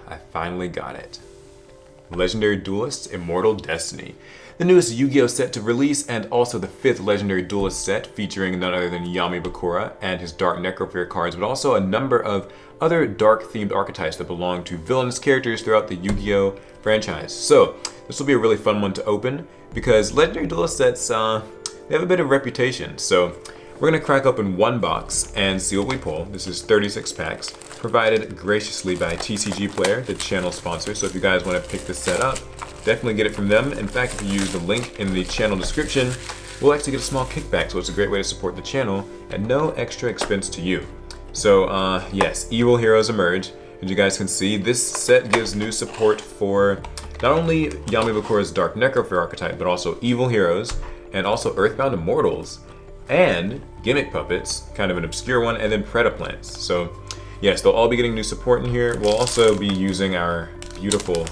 I finally got it. Legendary Duelists Immortal Destiny. The newest Yu-Gi-Oh set to release, and also the 5th Legendary Duelist set featuring none other than Yami Bakura and his Dark Necrofear cards, but also a number of other dark-themed archetypes that belong to villainous characters throughout the Yu-Gi-Oh franchise. So, this will be a really fun one to open, because Legendary Duelist sets, they have a bit of reputation. So, we're going to crack open one box and see what we pull. This is 36 packs, provided graciously by TCG Player, the channel sponsor. So if you guys want to pick this set up, definitely get it from them. In fact, if you use the link in the channel description, we'll actually get a small kickback. So it's a great way to support the channel at no extra expense to you. So yes, Evil Heroes emerge. As you guys can see, this set gives new support for not only Yami Bakura's Dark Necrofear archetype, but also Evil Heroes, and also Earthbound Immortals, and Gimmick Puppets, kind of an obscure one, and then Predaplants. So yes, they'll all be getting new support in here. We'll also be using our beautiful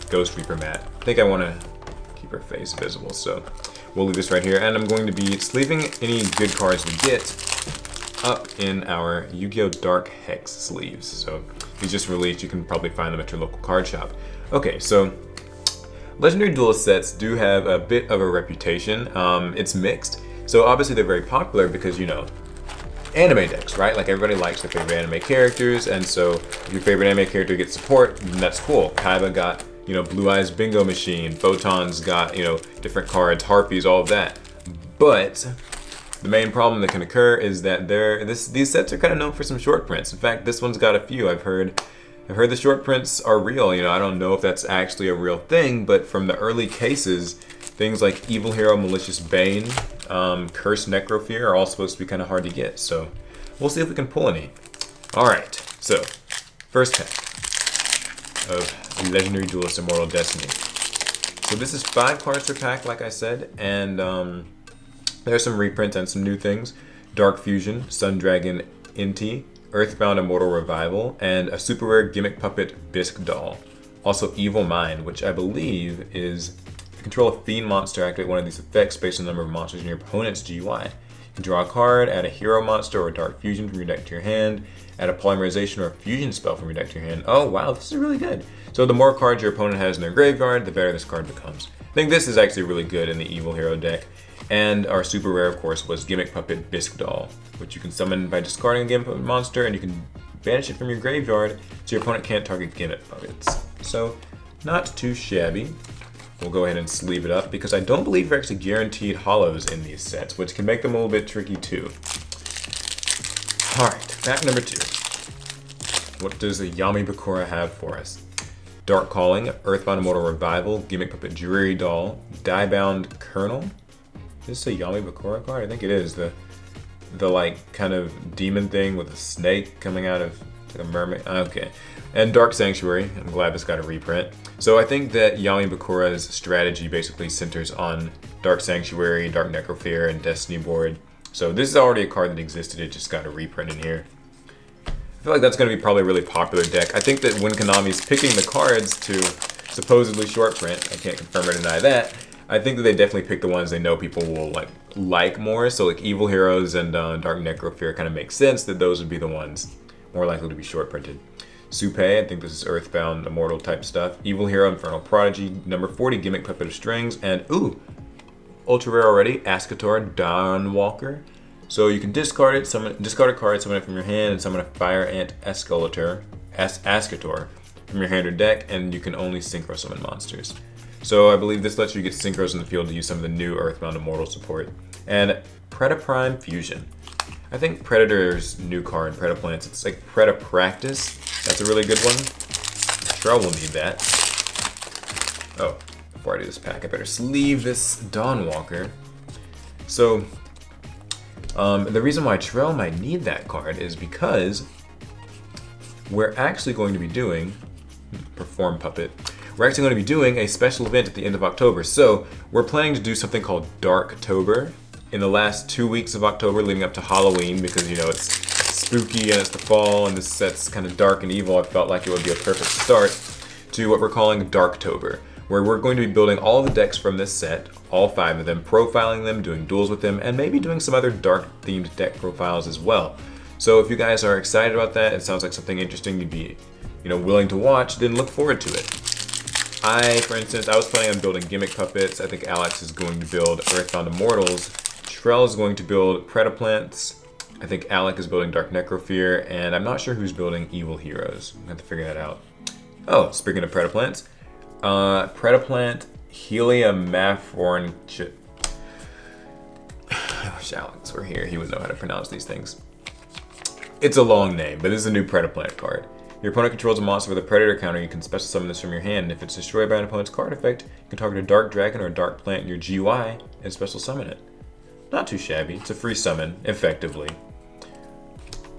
Ghost Reaper mat. I think I want to keep her face visible, so we'll leave this right here. And I'm going to be sleeving any good cards we get up in our Yu-Gi-Oh! Dark Hex sleeves. So these just released, you can probably find them at your local card shop. Okay, so Legendary Duelist sets do have a bit of a reputation. It's mixed. So obviously they're very popular because, you know, anime decks, right? Like everybody likes their favorite anime characters, and so if your favorite anime character gets support, then that's cool. Kaiba got, you know, Blue Eyes Bingo Machine, Photon's got, you know, different cards, Harpies, all of that. But the main problem that can occur is that these sets are kind of known for some short prints. In fact, this one's got a few. I've heard the short prints are real. You know, I don't know if that's actually a real thing, but from the early cases, things like Evil Hero, Malicious Bane, Cursed Necrofear are all supposed to be kind of hard to get, so we'll see if we can pull any. Alright, so, first pack of Legendary Duelist Immortal Destiny. So this is 5 cards per pack, like I said, and there's some reprints and some new things. Dark Fusion, Sun Dragon Inti, Earthbound Immortal Revival, and a super rare Gimmick Puppet Bisque Doll. Also Evil Mind, which I believe is control a fiend monster, activate one of these effects based on the number of monsters in your opponent's GUI. You can draw a card, add a hero monster or a dark fusion from your deck to your hand, add a polymerization or a fusion spell from your deck to your hand. Oh wow, this is really good. So the more cards your opponent has in their graveyard, the better this card becomes. I think this is actually really good in the Evil Hero deck. And our super rare, of course, was Gimmick Puppet Bisque Doll, which you can summon by discarding a Gimmick Puppet monster, and you can banish it from your graveyard so your opponent can't target Gimmick Puppets. So, not too shabby. We'll go ahead and sleeve it up because I don't believe you're actually guaranteed hollows in these sets, which can make them a little bit tricky too. Alright, pack number 2. What does the Yami Bakura have for us? Dark Calling, Earthbound Immortal Revival, Gimmick Puppet Dreary Doll, Diebound Colonel. Is this a Yami Bakura card? I think it is. The like kind of demon thing with a snake coming out of the mermaid. Okay. And Dark Sanctuary. I'm glad this got a reprint. So I think that Yami Bakura's strategy basically centers on Dark Sanctuary, Dark Necrofear, and Destiny board. So this is already a card that existed, it just got a reprint in here. I feel like that's going to be probably a really popular deck. I think that when Konami's picking the cards to supposedly short print, I can't confirm or deny that, I think that they definitely pick the ones they know people will like more. So like Evil Heroes and Dark Necrofear kind of makes sense that those would be the ones more likely to be short printed. Supe, I think this is Earthbound Immortal type stuff. Evil Hero, Infernal Prodigy, number 40, Gimmick Puppet of Strings, and ooh, ultra rare already, Ascator, Dawnwalker. So you can discard it, discard a card, summon it from your hand, and summon a Fire Ant Ascator from your hand or deck, and you can only synchro summon monsters. So I believe this lets you get synchros in the field to use some of the new Earthbound Immortal support. And Predaprime Fusion. I think Predator's new card, Predaplants, it's like Predapractice. That's a really good one. Sure, we'll need that. Oh, before I do this pack, I better sleeve this Dawnwalker. So, the reason why Trell might need that card is because we're actually going to be doing Perform Puppet. We're actually going to be doing a special event at the end of October. So we're planning to do something called Darktober in the last 2 weeks of October leading up to Halloween because, you know, it's spooky and it's the fall and this set's kind of dark and evil. I felt like it would be a perfect start to what we're calling Darktober, where we're going to be building all the decks from this set, all 5 of them, profiling them, doing duels with them, and maybe doing some other dark-themed deck profiles as well. So if you guys are excited about that, it sounds like something interesting you'd be, willing to watch, then look forward to it. For instance, I was planning on building Gimmick Puppets. I think Alex is going to build Earthbound Immortals. Trell is going to build Predaplants. I think Alec is building Dark Necrofear, and I'm not sure who's building Evil Heroes. I have to figure that out. Oh, speaking of Predaplants, Predaplant Heliamaphorn. I wish Alex were here. He would know how to pronounce these things. It's a long name, but this is a new Predaplant card. Your opponent controls a monster with a Predator counter. You can special summon this from your hand. If it's destroyed by an opponent's card effect, you can target a Dark Dragon or a Dark Plant in your GUI and special summon it. Not too shabby. It's a free summon, effectively.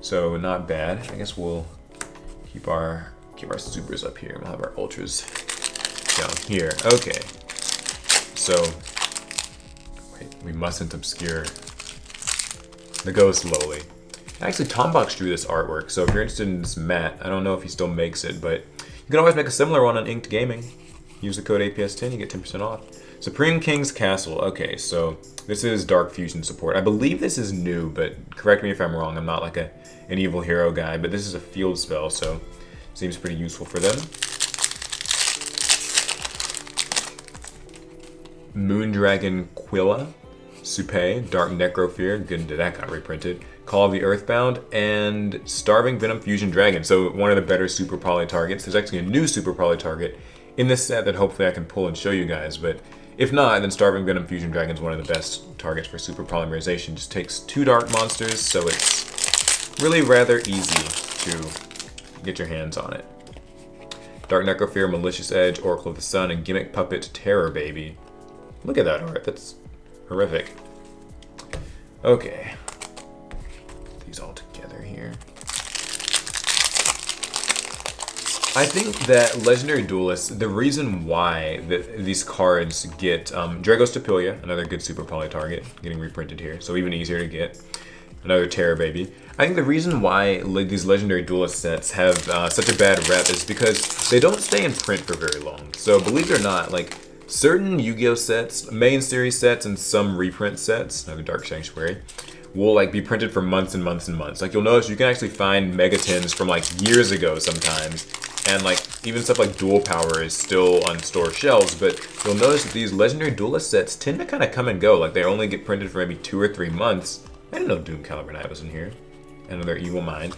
So not bad. I guess we'll keep our supers up here. We'll have our ultras down here. Okay. So wait, we mustn't obscure the ghost lowly. Actually, Tombox drew this artwork, so if you're interested in this mat, I don't know if he still makes it, but you can always make a similar one on Inked Gaming. Use the code APS10, you get 10% off. Supreme King's Castle. Okay, so this is Dark Fusion support. I believe this is new, but correct me if I'm wrong. I'm not like an evil hero guy, but this is a field spell, so it seems pretty useful for them. Moondragon Quilla, Supe, Dark Necrofear, good that got reprinted. Call of the Earthbound, and Starving Venom Fusion Dragon. So one of the better Super Poly targets. There's actually a new Super Poly target in this set that hopefully I can pull and show you guys, but if not, then Starving Venom Fusion Dragon is one of the best targets for Super Polymerization. Just takes 2 dark monsters, so it's really rather easy to get your hands on it. Dark Necrofear, Malicious Edge, Oracle of the Sun, and Gimmick Puppet Terror Baby. Look at that art, that's horrific. Okay. Put these all together here. I think that Legendary Duelists, the reason why these cards get Dragos Tapilia, another good Super Poly target, getting reprinted here, so even easier to get. Another Terror Baby. I think the reason why these Legendary Duelist sets have such a bad rep is because they don't stay in print for very long. So believe it or not, like certain Yu-Gi-Oh sets, main series sets, and some reprint sets, another Dark Sanctuary, will like be printed for months and months and months. Like you'll notice you can actually find Megatins from like years ago sometimes. And like even stuff like Dual Power is still on store shelves, but you'll notice that these Legendary Duelist sets tend to kind of come and go. Like they only get printed for maybe 2 or 3 months. I didn't know Doom Caliber Knight was in here. Another Evil Mind.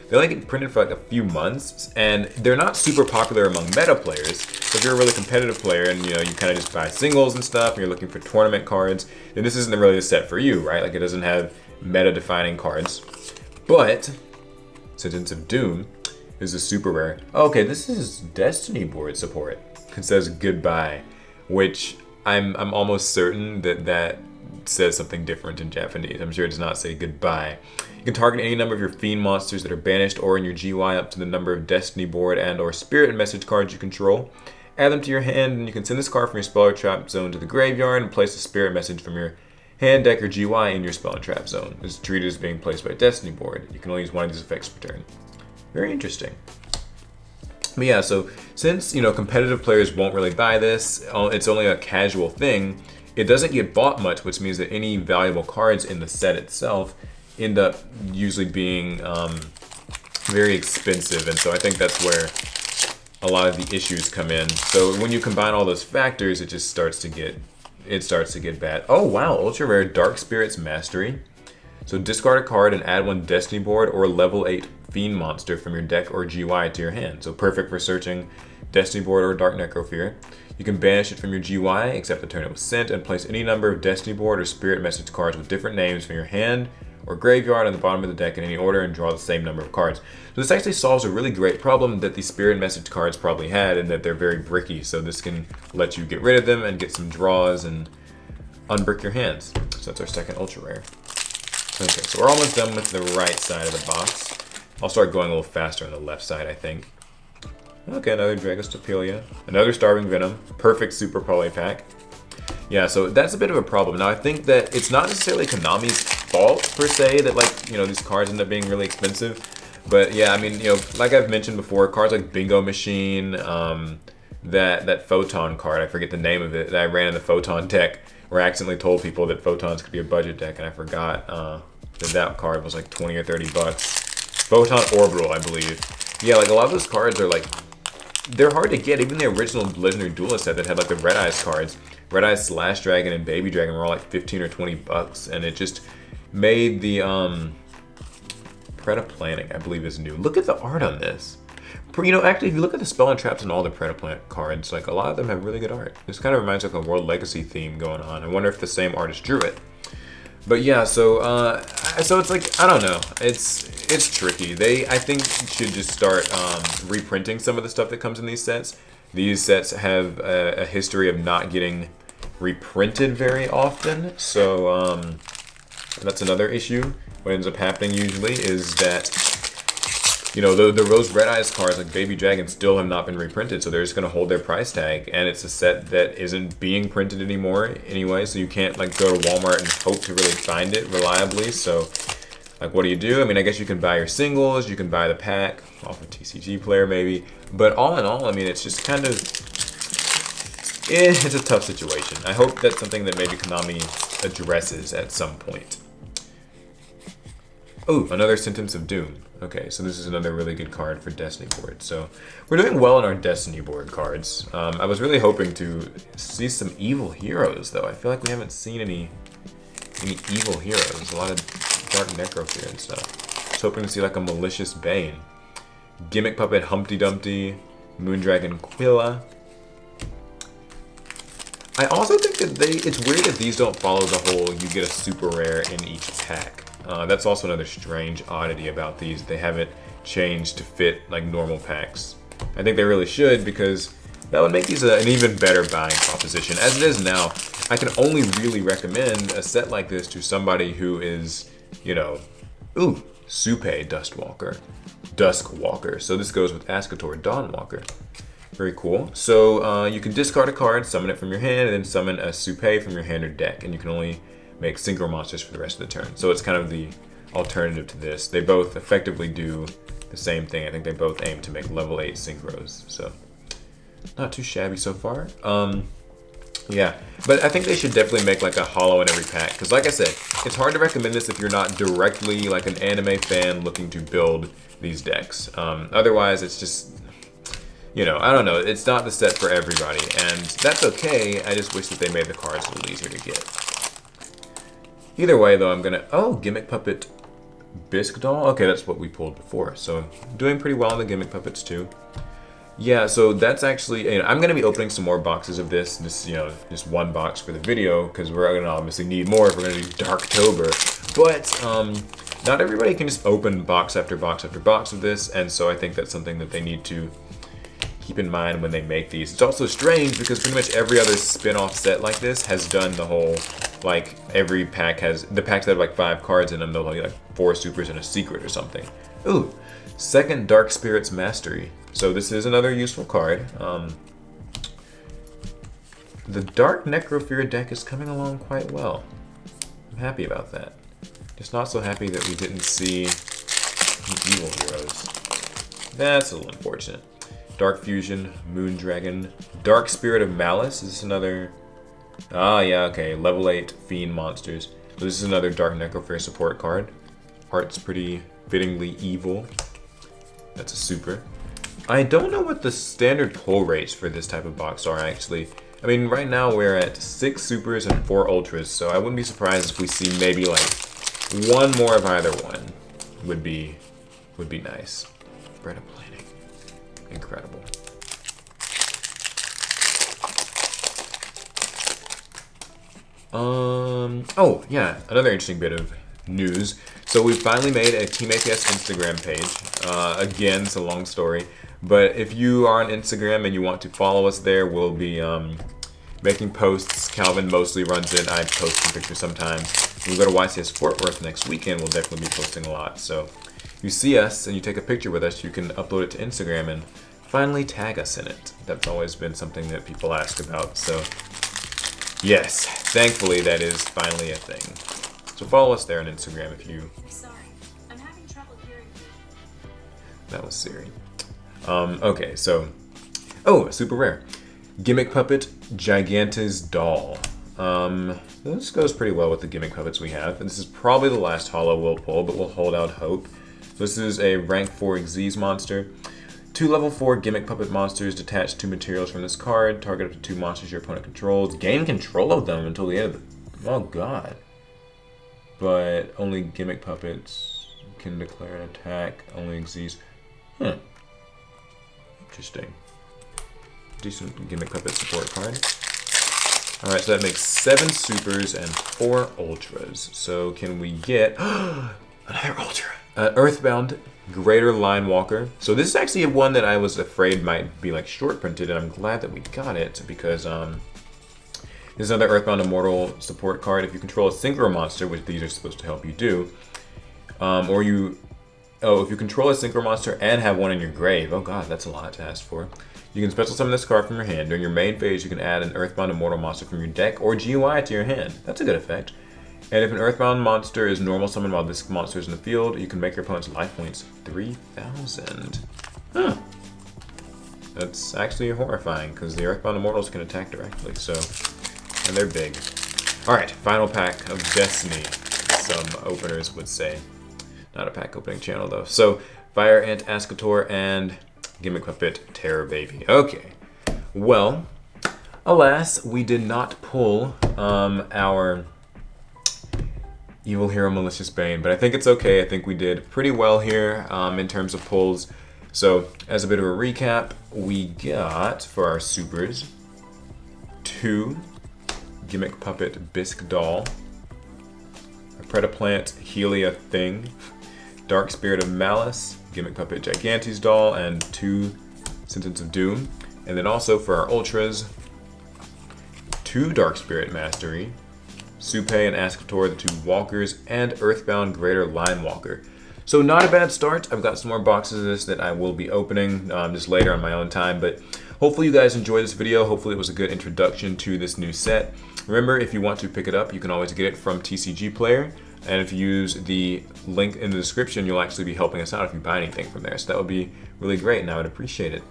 They only get printed for like a few months, and they're not super popular among meta players. So if you're a really competitive player and you kind of just buy singles and stuff, and you're looking for tournament cards, then this isn't really a set for you, right? Like it doesn't have meta-defining cards. But Sentence of Doom is a super rare. Okay, this is Destiny board support. It says goodbye, which I'm almost certain that says something different in Japanese. I'm sure it does not say goodbye. You can target any number of your Fiend monsters that are banished or in your GUI up to the number of Destiny board and or Spirit message cards you control. Add them to your hand, and you can send this card from your spell or trap zone to the graveyard and place a Spirit message from your hand, deck, or GUI in your spell and trap zone. It's treated as being placed by a Destiny board. You can only use one of these effects per turn. Very interesting. But yeah, so since competitive players won't really buy this, it's only a casual thing. It doesn't get bought much, which means that any valuable cards in the set itself end up usually being very expensive, and so I think that's where a lot of the issues come in. So when you combine all those factors, it just starts to get bad. Oh wow, ultra rare Dark Spirits Mastery. So discard a card and add 1 Destiny board or level 8 Fiend monster from your deck or GUI to your hand. So perfect for searching Destiny board or Dark Necrofear. You can banish it from your GUI, except the turn it was sent, and place any number of Destiny board or Spirit message cards with different names from your hand or graveyard on the bottom of the deck in any order and draw the same number of cards. So this actually solves a really great problem that the Spirit message cards probably had, in that they're very bricky. So this can let you get rid of them and get some draws and unbrick your hands. So that's our second ultra rare. Okay, so we're almost done with the right side of the box. I'll start going a little faster on the left side, I think. Okay, another Dragos Tapilia, another Starving Venom, perfect Super Poly pack. Yeah, so that's a bit of a problem. Now I think that it's not necessarily Konami's fault per se that these cards end up being really expensive. But yeah, I mean, like I've mentioned before, cards like Bingo Machine, that Photon card, I forget the name of it, that I ran in the Photon deck, where I accidentally told people that Photons could be a budget deck, and I forgot that card was like 20 or 30 bucks. Photon Orbital, I believe. Yeah, like a lot of those cards are like, they're hard to get. Even the original Legendary Duelist set that had like the Red Eyes cards, Red Eyes Slash Dragon and Baby Dragon were all like 15 or 20 bucks, and it just made the Predaplanting, I believe, is new. Look at the art on this. You know, actually, if you look at the spell and traps on all the Predaplant cards, like a lot of them have really good art. This kind of reminds me of a World Legacy theme going on. I wonder if the same artist drew it. But yeah, so it's like, I don't know. It's tricky. They, I think, should just start reprinting some of the stuff that comes in these sets. These sets have a history of not getting reprinted very often, so that's another issue. What ends up happening usually is that, you know, those Red Eyes cards like Baby Dragon still have not been reprinted, so they're just going to hold their price tag, and it's a set that isn't being printed anymore anyway, so you can't like go to Walmart and hope to really find it reliably. So like, what do? I mean, I guess you can buy your singles, you can buy the pack off a TCG player maybe, but all in all, I mean, it's just kind of, it's a tough situation. I hope that's something that maybe Konami addresses at some point. Oh, another Sentence of Doom. Okay, so this is another really good card for Destiny board. So we're doing well on our Destiny board cards. I was really hoping to see some evil heroes, though. I feel like we haven't seen any evil heroes. A lot of Dark Necrofear and stuff. I was hoping to see like a Malicious Bane. Gimmick Puppet Humpty Dumpty. Moondragon Quilla. I also think that it's weird that these don't follow the whole you get a super rare in each pack. That's also another strange oddity about these. They haven't changed to fit like normal packs. I think they really should, because that would make these an even better buying proposition. As it is now, I can only really recommend a set like this to somebody who is, you know, ooh, Supe Duskwalker. So this goes with Ascator Dawnwalker. Very cool. So you can discard a card, summon it from your hand, and then summon a Supe from your hand or deck, and you can only make synchro monsters for the rest of the turn. So it's kind of the alternative to this. They both effectively do the same thing. I think they both aim to make level 8 synchros. So not too shabby so far. Yeah, but I think they should definitely make like a holo in every pack, because like I said, it's hard to recommend this if you're not directly like an anime fan looking to build these decks. Otherwise, it's just, you know, I don't know. It's not the set for everybody, and that's okay. I just wish that they made the cards a little easier to get. Either way, though, I'm gonna... Oh, Gimmick Puppet Bisque Doll? Okay, that's what we pulled before. So, doing pretty well on the Gimmick Puppets, too. Yeah, so that's actually... You know, I'm gonna be opening some more boxes of this. Just, you know, just one box for the video, because we're gonna obviously need more if we're gonna do Darktober. But, not everybody can just open box after box after box of this, and so I think that's something that they need to keep in mind when they make these. It's also strange because pretty much every other spin-off set like this has done the whole, like, every pack has, the packs that have like 5 cards in them, they'll have like 4 supers and a secret or something. Ooh, second Dark Spirit's Mastery. So this is another useful card. The Dark Necrofear deck is coming along quite well. I'm happy about that. Just not so happy that we didn't see evil heroes. That's a little unfortunate. Dark Fusion, Moondragon, Dark Spirit of Malice. Is this another... Ah, yeah, okay. Level 8 Fiend monsters. So this is another Dark Necrofear support card. Art's pretty fittingly evil. That's a super. I don't know what the standard pull rates for this type of box are, actually. I mean, right now we're at 6 supers and 4 ultras, so I wouldn't be surprised if we see maybe like one more of either one. Would be nice. Predaplants. Incredible. Oh yeah, another interesting bit of news. So we finally made a Team APS Instagram page. Again, it's a long story, but if you are on Instagram and you want to follow us there, we'll be making posts. Calvin mostly runs it. I post some pictures sometimes. When we go to YCS Fort Worth next weekend, we'll definitely be posting a lot. So if you see us and you take a picture with us, you can upload it to Instagram and finally tag us in it. That's always been something that people ask about. So yes, thankfully that is finally a thing. So follow us there on Instagram if you... Sorry, I'm having trouble hearing you. That was Siri. Okay, so... Oh, super rare. Gimmick Puppet Gigantes Doll. This goes pretty well with the Gimmick Puppets we have. And this is probably the last holo we'll pull, but we'll hold out hope. This is a rank 4 Xyz monster. 2 level 4 Gimmick Puppet monsters. Detach 2 materials from this card. Target up to 2 monsters your opponent controls. Gain control of them until the end of the... Oh god. But only Gimmick Puppets can declare an attack. Only Xyz. Interesting. Decent Gimmick Puppet support card. Alright, so that makes 7 supers and 4 ultras. So can we get another ultra? Earthbound Greater Line Walker. So this is actually one that I was afraid might be like short printed, and I'm glad that we got it because this is another Earthbound Immortal support card. If you control a synchro monster, which these are supposed to help you do, if you control a synchro monster and have one in your grave, oh god, that's a lot to ask for. You can special summon this card from your hand. During your main phase, you can add an Earthbound Immortal monster from your deck or GUI to your hand. That's a good effect. And if an Earthbound monster is normal summoned while this monster is in the field, you can make your opponent's life points 3,000. Huh. That's actually horrifying, because the Earthbound Immortals can attack directly, so... And they're big. Alright, final pack of Destiny, some openers would say. Not a pack opening channel, though. So, Fire Ant Ascator and Gimmick Puppet Terror Baby. Okay. Well, alas, we did not pull our Evil Hero Malicious Bane, but I think it's okay. I think we did pretty well here in terms of pulls. So, as a bit of a recap, we got, for our supers, 2 Gimmick Puppet Bisque Doll, a Predaplant Helia Thing, Dark Spirit of Malice, Gimmick Puppet Gigantes Doll, and 2 Sentence of Doom. And then also for our ultras, 2 Dark Spirit Mastery, Supe and Ascator, the 2 Walkers, and Earthbound Greater Line Walker. So not a bad start. I've got some more boxes of this that I will be opening just later on my own time, but hopefully you guys enjoyed this video. Hopefully it was a good introduction to this new set. Remember, if you want to pick it up, you can always get it from TCG Player. And if you use the link in the description, you'll actually be helping us out if you buy anything from there. So that would be really great, and I would appreciate it.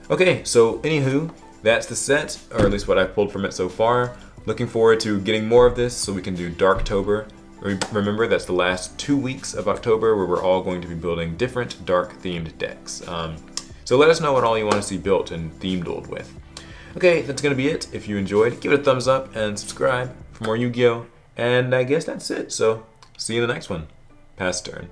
Okay, so anywho, that's the set, or at least what I've pulled from it so far. Looking forward to getting more of this so we can do Darktober. Remember, that's the last 2 weeks of October where we're all going to be building different dark-themed decks. So let us know what all you want to see built and themed with. Okay, that's going to be it. If you enjoyed, give it a thumbs up and subscribe for more Yu-Gi-Oh! And I guess that's it. So, see you in the next one. Pass turn.